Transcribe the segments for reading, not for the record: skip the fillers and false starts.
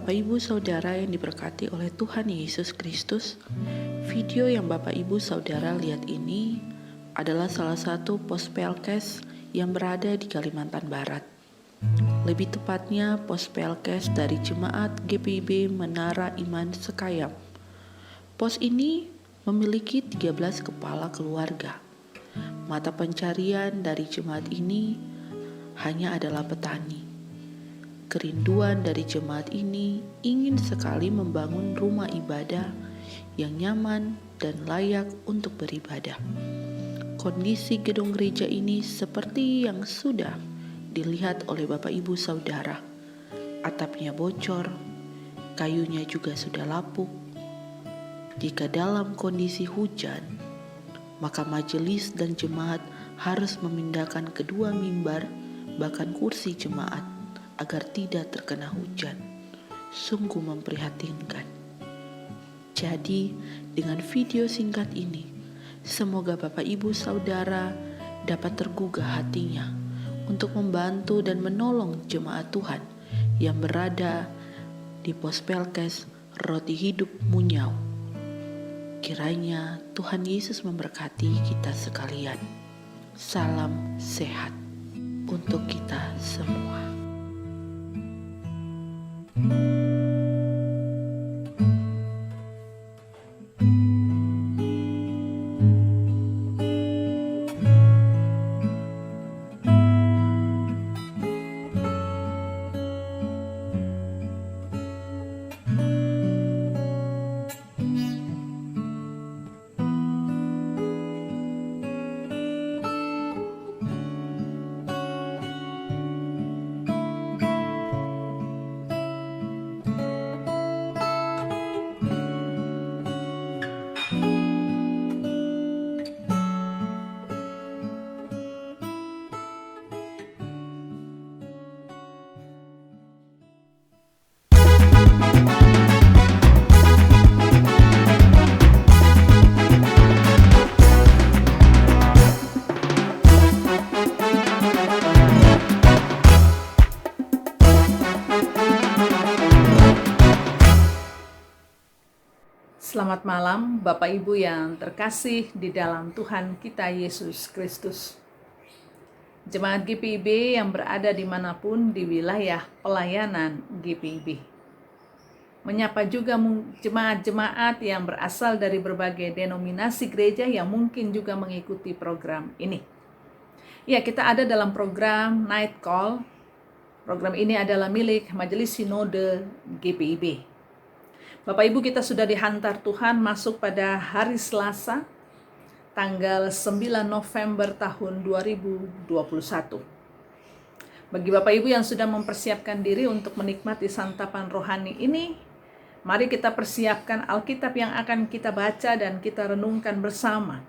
Bapak Ibu Saudara yang diberkati oleh Tuhan Yesus Kristus, video yang Bapak Ibu Saudara lihat ini adalah salah satu Pospelkes yang berada di Kalimantan Barat. Lebih tepatnya Pospelkes dari Jemaat GPIB Menara Iman Sekayam. Pos ini memiliki 13 kepala keluarga. Mata pencarian dari jemaat ini hanya adalah petani. Kerinduan dari jemaat ini ingin sekali membangun rumah ibadah yang nyaman dan layak untuk beribadah. Kondisi gedung gereja ini seperti yang sudah dilihat oleh Bapak Ibu Saudara. Atapnya bocor, kayunya juga sudah lapuk. Jika dalam kondisi hujan, maka majelis dan jemaat harus memindahkan kedua mimbar bahkan kursi jemaat agar tidak terkena hujan. Sungguh memprihatinkan. Jadi, dengan video singkat ini, semoga Bapak Ibu Saudara dapat tergugah hatinya untuk membantu dan menolong jemaat Tuhan yang berada di Pospelkes Roti Hidup Munyau. Kiranya Tuhan Yesus memberkati kita sekalian. Salam sehat untuk kita semua. Selamat malam Bapak Ibu yang terkasih di dalam Tuhan kita Yesus Kristus. Jemaat GPIB yang berada dimanapun di wilayah pelayanan GPIB. Menyapa juga jemaat-jemaat yang berasal dari berbagai denominasi gereja yang mungkin juga mengikuti program ini. Ya, kita ada dalam program Night Call. Program ini adalah milik Majelis Sinode GPIB. Bapak Ibu, kita sudah dihantar Tuhan masuk pada hari Selasa, tanggal 9 November tahun 2021. Bagi Bapak Ibu yang sudah mempersiapkan diri untuk menikmati santapan rohani ini, mari kita persiapkan Alkitab yang akan kita baca dan kita renungkan bersama.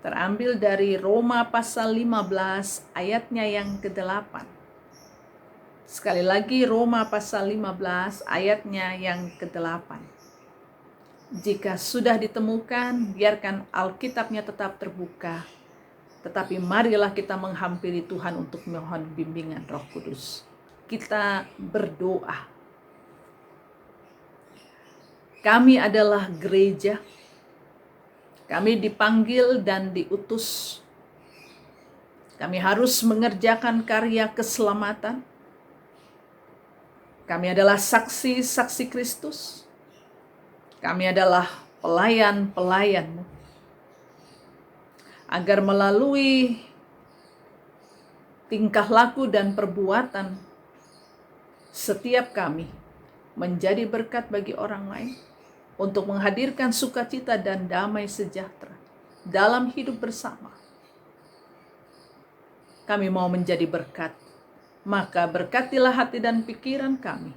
Terambil dari Roma pasal 15 ayatnya yang ke-8. Sekali lagi Roma pasal 15 ayatnya yang ke-8. Jika sudah ditemukan, biarkan Alkitabnya tetap terbuka. Tetapi marilah kita menghampiri Tuhan untuk mohon bimbingan Roh Kudus. Kita berdoa. Kami adalah gereja. Kami dipanggil dan diutus. Kami harus mengerjakan karya keselamatan. Kami adalah saksi-saksi Kristus. Kami adalah pelayan-pelayan-Mu. Agar melalui tingkah laku dan perbuatan setiap kami menjadi berkat bagi orang lain untuk menghadirkan sukacita dan damai sejahtera dalam hidup bersama. Kami mau menjadi berkat. Maka berkatilah hati dan pikiran kami.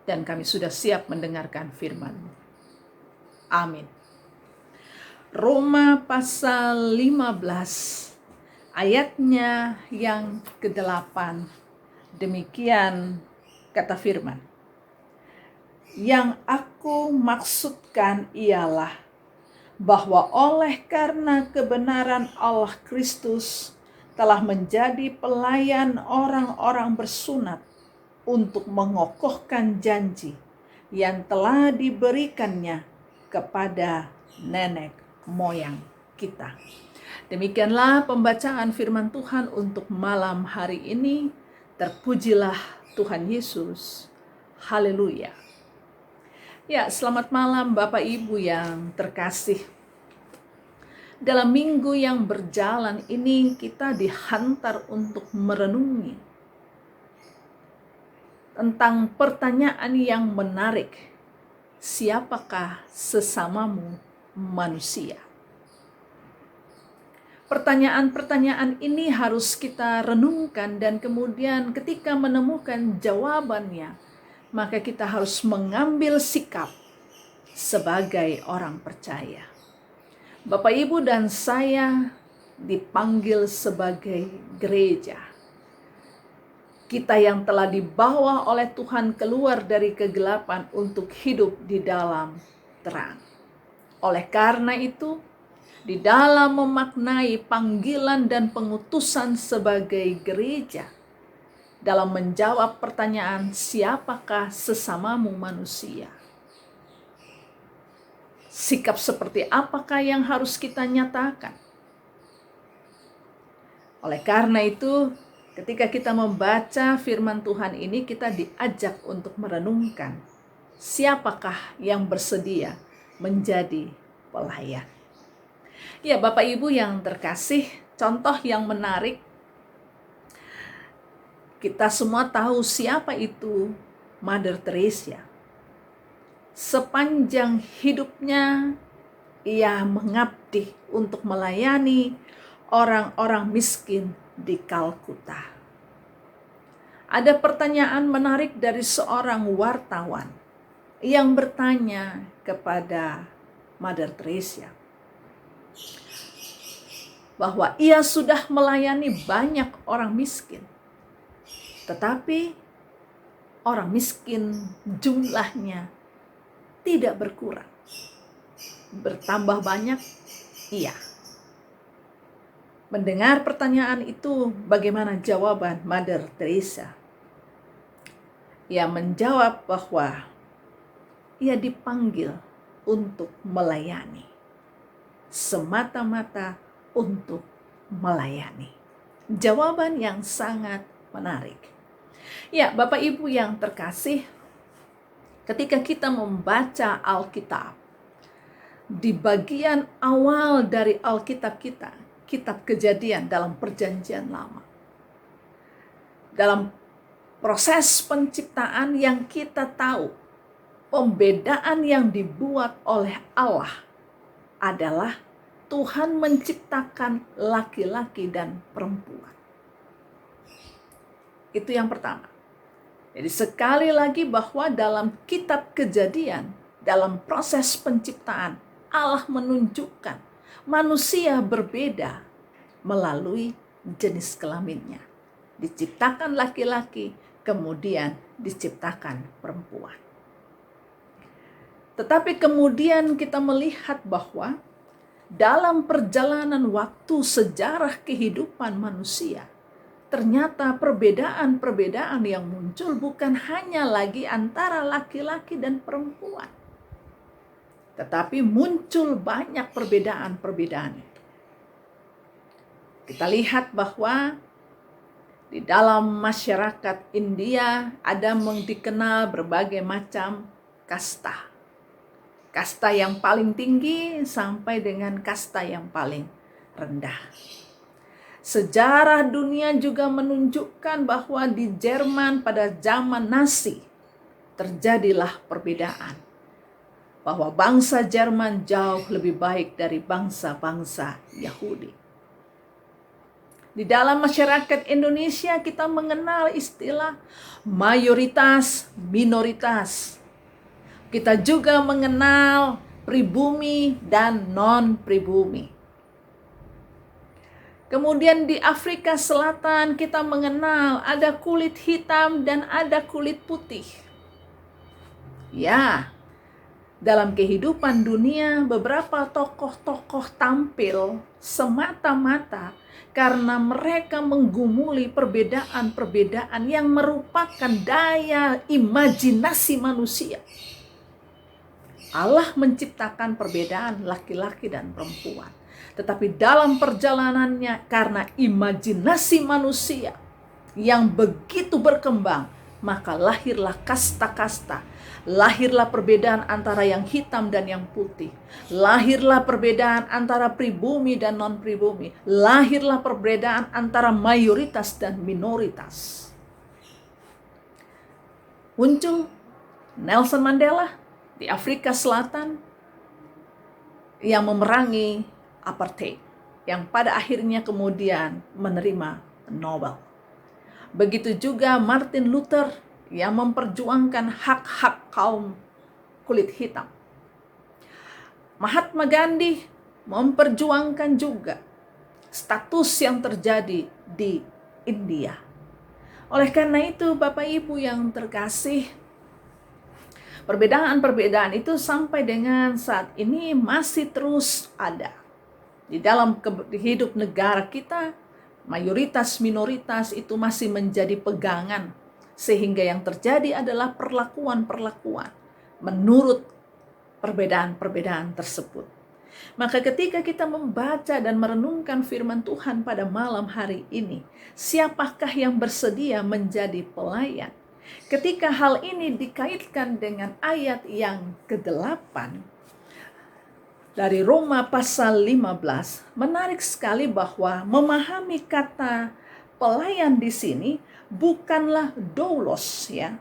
Dan kami sudah siap mendengarkan firman-Mu. Amin. Roma pasal 15 ayatnya yang ke-8. Demikian kata firman. Yang aku maksudkan ialah bahwa oleh karena kebenaran Allah Kristus telah menjadi pelayan orang-orang bersunat untuk mengokohkan janji yang telah diberikannya kepada nenek moyang kita. Demikianlah pembacaan firman Tuhan untuk malam hari ini. Terpujilah Tuhan Yesus. Haleluya. Ya, selamat malam Bapak Ibu yang terkasih. Dalam minggu yang berjalan ini kita dihantar untuk merenungi tentang pertanyaan yang menarik. Siapakah sesamamu manusia? Pertanyaan-pertanyaan ini harus kita renungkan dan kemudian ketika menemukan jawabannya, maka kita harus mengambil sikap sebagai orang percaya. Bapak, Ibu, dan saya dipanggil sebagai gereja. Kita yang telah dibawa oleh Tuhan keluar dari kegelapan untuk hidup di dalam terang. Oleh karena itu, di dalam memaknai panggilan dan pengutusan sebagai gereja, dalam menjawab pertanyaan siapakah sesamamu manusia, sikap seperti apakah yang harus kita nyatakan? Oleh karena itu, ketika kita membaca firman Tuhan ini, kita diajak untuk merenungkan siapakah yang bersedia menjadi pelayan. Ya, Bapak Ibu yang terkasih, contoh yang menarik, kita semua tahu siapa itu Mother Teresa. Sepanjang hidupnya, ia mengabdi untuk melayani orang-orang miskin di Kalkuta. Ada pertanyaan menarik dari seorang wartawan yang bertanya kepada Mother Teresa bahwa ia sudah melayani banyak orang miskin, tetapi orang miskin jumlahnya tidak berkurang, bertambah banyak. Iya. Mendengar pertanyaan itu, bagaimana jawaban Mother Teresa? Ia menjawab bahwa ia dipanggil untuk melayani, semata-mata untuk melayani. Jawaban yang sangat menarik. Ya, Bapak Ibu yang terkasih, ketika kita membaca Alkitab, di bagian awal dari Alkitab kita, Kitab Kejadian dalam Perjanjian Lama, dalam proses penciptaan yang kita tahu, pembedaan yang dibuat oleh Allah adalah Tuhan menciptakan laki-laki dan perempuan. Itu yang pertama. Jadi sekali lagi bahwa dalam Kitab Kejadian, dalam proses penciptaan, Allah menunjukkan manusia berbeda melalui jenis kelaminnya. Diciptakan laki-laki, kemudian diciptakan perempuan. Tetapi kemudian kita melihat bahwa dalam perjalanan waktu sejarah kehidupan manusia, ternyata perbedaan-perbedaan yang muncul bukan hanya lagi antara laki-laki dan perempuan, tetapi muncul banyak perbedaan-perbedaan itu. Kita lihat bahwa di dalam masyarakat India ada dikenal berbagai macam kasta. Kasta yang paling tinggi sampai dengan kasta yang paling rendah. Sejarah dunia juga menunjukkan bahwa di Jerman pada zaman Nazi terjadilah perbedaan. Bahwa bangsa Jerman jauh lebih baik dari bangsa-bangsa Yahudi. Di dalam masyarakat Indonesia kita mengenal istilah mayoritas minoritas. Kita juga mengenal pribumi dan non-pribumi. Kemudian di Afrika Selatan kita mengenal ada kulit hitam dan ada kulit putih. Ya, dalam kehidupan dunia beberapa tokoh-tokoh tampil semata-mata karena mereka menggumuli perbedaan-perbedaan yang merupakan daya imajinasi manusia. Allah menciptakan perbedaan laki-laki dan perempuan. Tetapi dalam perjalanannya karena imajinasi manusia yang begitu berkembang, maka lahirlah kasta-kasta. Lahirlah perbedaan antara yang hitam dan yang putih. Lahirlah perbedaan antara pribumi dan non-pribumi. Lahirlah perbedaan antara mayoritas dan minoritas. Muncul Nelson Mandela di Afrika Selatan yang memerangi apartheid, yang pada akhirnya kemudian menerima Nobel. Begitu juga Martin Luther yang memperjuangkan hak-hak kaum kulit hitam. Mahatma Gandhi memperjuangkan juga status yang terjadi di India. Oleh karena itu, Bapak Ibu yang terkasih, perbedaan-perbedaan itu sampai dengan saat ini masih terus ada. Di dalam hidup negara kita, mayoritas minoritas itu masih menjadi pegangan. Sehingga yang terjadi adalah perlakuan-perlakuan menurut perbedaan-perbedaan tersebut. Maka ketika kita membaca dan merenungkan firman Tuhan pada malam hari ini, siapakah yang bersedia menjadi pelayan? Ketika hal ini dikaitkan dengan ayat yang ke-8 dari Roma pasal 15, menarik sekali bahwa memahami kata pelayan di sini bukanlah doulos, ya.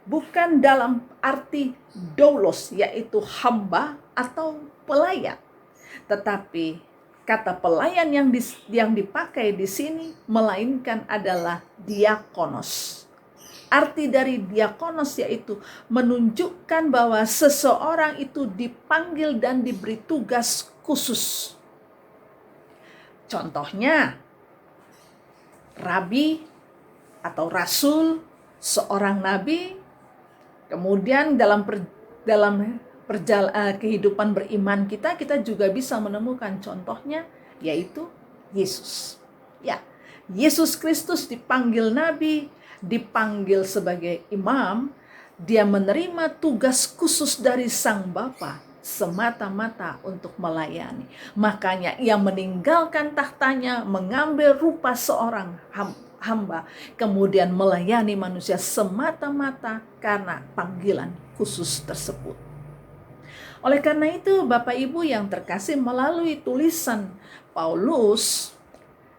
Bukan dalam arti doulos, yaitu hamba atau pelayan. Tetapi kata pelayan yang dipakai di sini melainkan adalah diakonos. Arti dari diakonos yaitu menunjukkan bahwa seseorang itu dipanggil dan diberi tugas khusus. Contohnya, rabi atau rasul, seorang nabi. Kemudian dalam kehidupan beriman kita juga bisa menemukan contohnya, yaitu Yesus. Ya, Yesus Kristus dipanggil nabi, dipanggil sebagai imam. Dia menerima tugas khusus dari Sang Bapa semata-mata untuk melayani. Makanya ia meninggalkan tahtanya, mengambil rupa seorang hamba, kemudian melayani manusia semata-mata karena panggilan khusus tersebut. Oleh karena itu, Bapak Ibu yang terkasih, melalui tulisan Paulus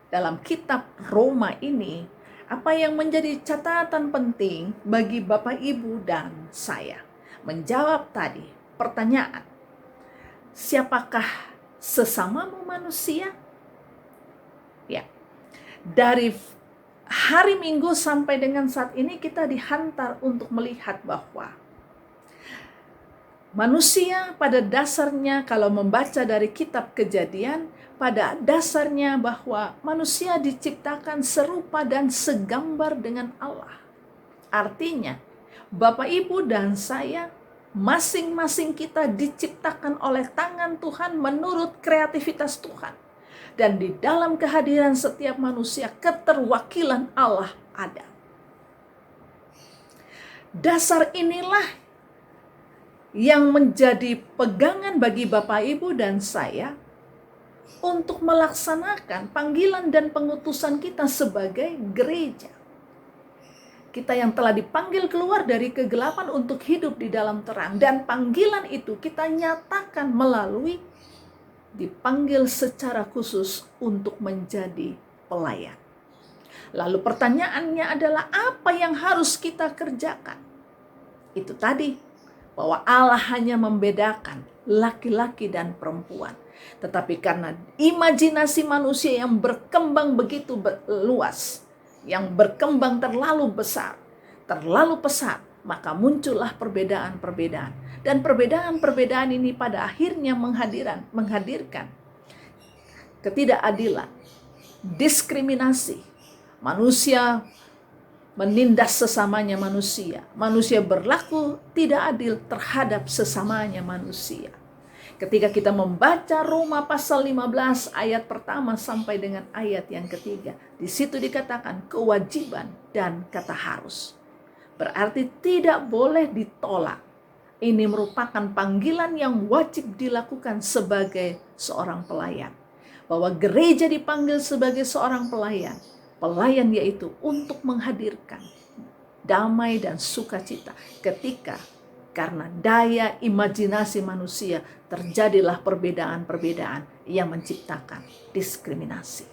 dalam kitab Roma ini, apa yang menjadi catatan penting bagi Bapak Ibu dan saya? Menjawab tadi pertanyaan, siapakah sesamamu manusia? Ya, dari hari Minggu sampai dengan saat ini kita dihantar untuk melihat bahwa manusia pada dasarnya, kalau membaca dari kitab Kejadian, pada dasarnya bahwa manusia diciptakan serupa dan segambar dengan Allah. Artinya, Bapak Ibu dan saya, masing-masing kita diciptakan oleh tangan Tuhan menurut kreativitas Tuhan. Dan di dalam kehadiran setiap manusia, keterwakilan Allah ada. Dasar inilah yang menjadi pegangan bagi Bapak Ibu dan saya untuk melaksanakan panggilan dan pengutusan kita sebagai gereja. Kita yang telah dipanggil keluar dari kegelapan untuk hidup di dalam terang. Dan panggilan itu kita nyatakan melalui dipanggil secara khusus untuk menjadi pelayan. Lalu pertanyaannya adalah apa yang harus kita kerjakan? Itu tadi, bahwa Allah hanya membedakan laki-laki dan perempuan. Tetapi karena imajinasi manusia yang berkembang begitu luas, yang berkembang terlalu besar, terlalu pesat, maka muncullah perbedaan-perbedaan. Dan perbedaan-perbedaan ini pada akhirnya menghadirkan ketidakadilan, diskriminasi. Manusia menindas sesamanya manusia. Manusia berlaku tidak adil terhadap sesamanya manusia. Ketika kita membaca Roma pasal 15 ayat pertama sampai dengan ayat yang ketiga, di situ dikatakan kewajiban dan kata harus. Berarti tidak boleh ditolak. Ini merupakan panggilan yang wajib dilakukan sebagai seorang pelayan. Bahwa gereja dipanggil sebagai seorang pelayan. Pelayan yaitu untuk menghadirkan damai dan sukacita ketika karena daya imajinasi manusia terjadilah perbedaan-perbedaan yang menciptakan diskriminasi.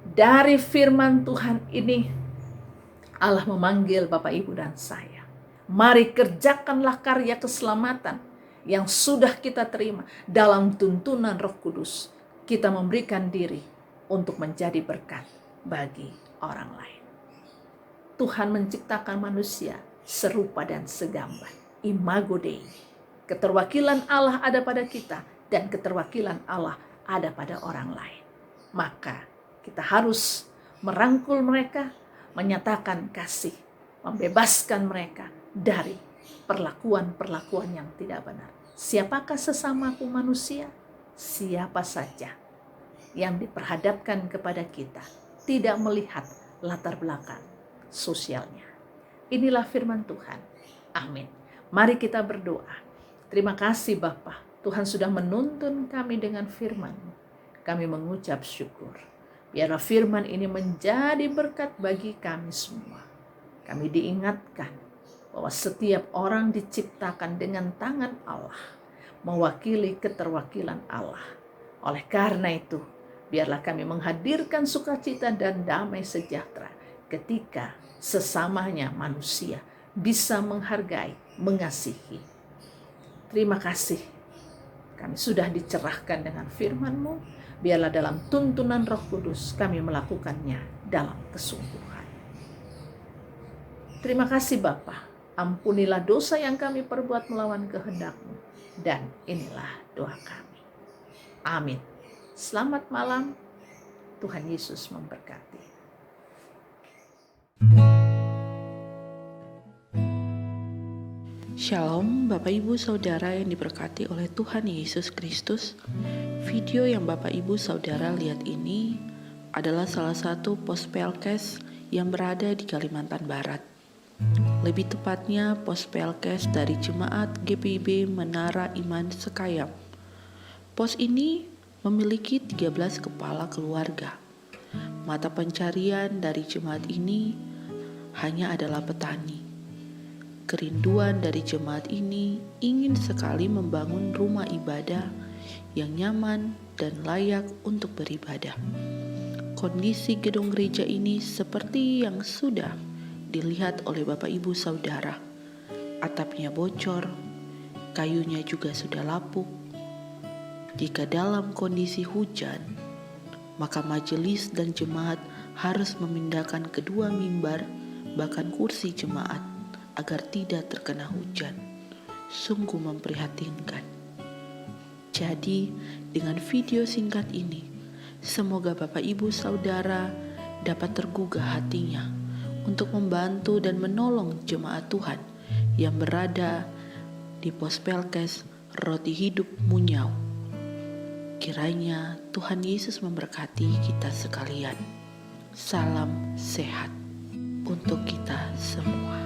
Dari firman Tuhan ini Allah memanggil Bapak Ibu dan saya. Mari kerjakanlah karya keselamatan yang sudah kita terima dalam tuntunan Roh Kudus. Kita memberikan diri untuk menjadi berkat bagi orang lain. Tuhan menciptakan manusia serupa dan segambar, imago Dei. Keterwakilan Allah ada pada kita dan keterwakilan Allah ada pada orang lain. Maka kita harus merangkul mereka, menyatakan kasih, membebaskan mereka dari perlakuan-perlakuan yang tidak benar. Siapakah sesamaku manusia? Siapa saja yang diperhadapkan kepada kita tidak melihat latar belakang sosialnya. Inilah firman Tuhan. Amin. Mari kita berdoa. Terima kasih Bapa, Tuhan sudah menuntun kami dengan firman-Mu. Kami mengucap syukur. Biarlah firman ini menjadi berkat bagi kami semua. Kami diingatkan bahwa setiap orang diciptakan dengan tangan Allah, mewakili keterwakilan Allah. Oleh karena itu, biarlah kami menghadirkan sukacita dan damai sejahtera ketika sesamanya manusia bisa menghargai, mengasihi. Terima kasih. Kami sudah dicerahkan dengan firman-Mu. Biarlah dalam tuntunan Roh Kudus kami melakukannya dalam kesungguhan. Terima kasih Bapa. Ampunilah dosa yang kami perbuat melawan kehendak-Mu. Dan inilah doa kami. Amin. Selamat malam. Tuhan Yesus memberkati. Shalom Bapak Ibu Saudara yang diberkati oleh Tuhan Yesus Kristus. Video yang Bapak Ibu Saudara lihat ini adalah salah satu Pospelkes yang berada di Kalimantan Barat. Lebih tepatnya Pospelkes dari Jemaat GPIB Menara Iman Sekayam. Pos ini memiliki 13 kepala keluarga. Mata pencarian dari jemaat ini hanya adalah petani. Kerinduan dari jemaat ini ingin sekali membangun rumah ibadah yang nyaman dan layak untuk beribadah. Kondisi gedung gereja ini seperti yang sudah dilihat oleh Bapak Ibu Saudara. Atapnya bocor, kayunya juga sudah lapuk. Jika dalam kondisi hujan, maka majelis dan jemaat harus memindahkan kedua mimbar, bahkan kursi jemaat, agar tidak terkena hujan. Sungguh memprihatinkan. Jadi, dengan video singkat ini, semoga Bapak Ibu Saudara dapat tergugah hatinya untuk membantu dan menolong jemaat Tuhan yang berada di Pospelkes Roti Hidup Munyau. Kiranya Tuhan Yesus memberkati kita sekalian. Salam sehat untuk kita semua.